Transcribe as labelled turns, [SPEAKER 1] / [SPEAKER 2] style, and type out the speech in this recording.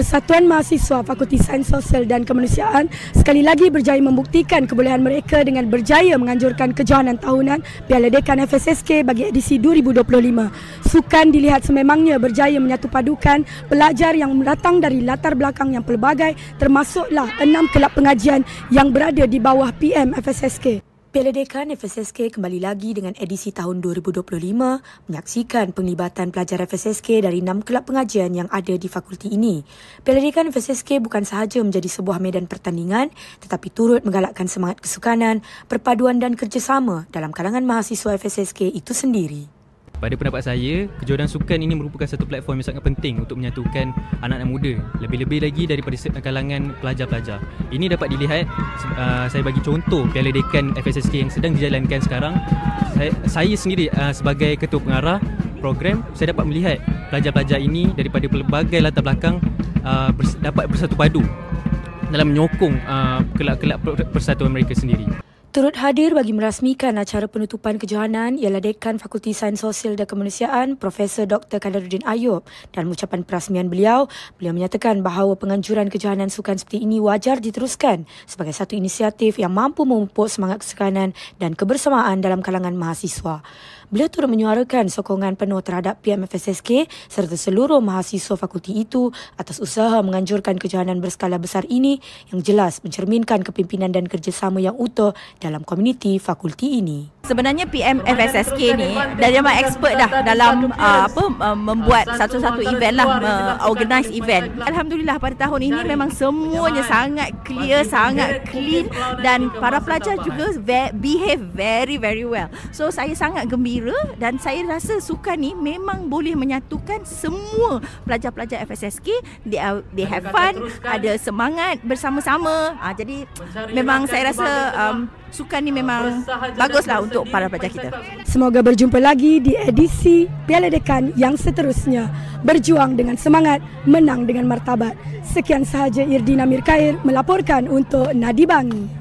[SPEAKER 1] Persatuan Mahasiswa Fakulti Sains Sosial dan Kemanusiaan sekali lagi berjaya membuktikan kebolehan mereka dengan berjaya menganjurkan kejohanan tahunan Piala Dekan FSSK bagi edisi 2025. Sukan dilihat sememangnya berjaya menyatu padukan pelajar yang datang dari latar belakang yang pelbagai, termasuklah 6 kelab pengajian yang berada di bawah PM FSSK. Piala Dekan FSSK kembali lagi dengan edisi tahun 2025 menyaksikan penglibatan pelajar FSSK dari 6 kelab pengajian yang ada di fakulti ini. Piala Dekan FSSK bukan sahaja menjadi sebuah medan pertandingan tetapi turut menggalakkan semangat kesukanan, perpaduan dan kerjasama dalam kalangan mahasiswa FSSK itu sendiri.
[SPEAKER 2] Pada pendapat saya, kejohanan sukan ini merupakan satu platform yang sangat penting untuk menyatukan anak-anak muda, lebih-lebih lagi daripada kalangan pelajar-pelajar. Ini dapat dilihat, saya bagi contoh Piala Dekan FSSK yang sedang dijalankan sekarang. Saya sendiri sebagai ketua pengarah program, saya dapat melihat pelajar-pelajar ini daripada pelbagai latar belakang dapat bersatu padu dalam menyokong kelab-kelab persatuan mereka sendiri.
[SPEAKER 1] Turut hadir bagi merasmikan acara penutupan kejohanan ialah Dekan Fakulti Sains Sosial dan Kemanusiaan Profesor Dr. Kadaruddin Ayub. Dalam ucapan perasmian beliau menyatakan bahawa penganjuran kejohanan sukan seperti ini wajar diteruskan sebagai satu inisiatif yang mampu memupuk semangat kesukanan dan kebersamaan dalam kalangan mahasiswa. Beliau turut menyuarakan sokongan penuh terhadap PMFSSK serta seluruh mahasiswa fakulti itu atas usaha menganjurkan kejohanan berskala besar ini yang jelas mencerminkan kepimpinan dan kerjasama yang utuh dalam komuniti fakulti ini.
[SPEAKER 3] Sebenarnya PMFSSK ni dah memang expert dah dalam membuat satu-satu event lah, organize event. Alhamdulillah pada tahun ini memang semuanya sangat clear, sangat clean dan para pelajar juga behave very well. So saya sangat gembira dan saya rasa sukan ni memang boleh menyatukan semua pelajar-pelajar FSSK. They have fun, ada semangat bersama-sama. Jadi memang saya rasa sukan ni memang baguslah untuk para pelajar kita.
[SPEAKER 1] Semoga berjumpa lagi di edisi Piala Dekan yang seterusnya. Berjuang dengan semangat, menang dengan martabat. Sekian sahaja Irdina Mirkair melaporkan untuk Nadi Bangi.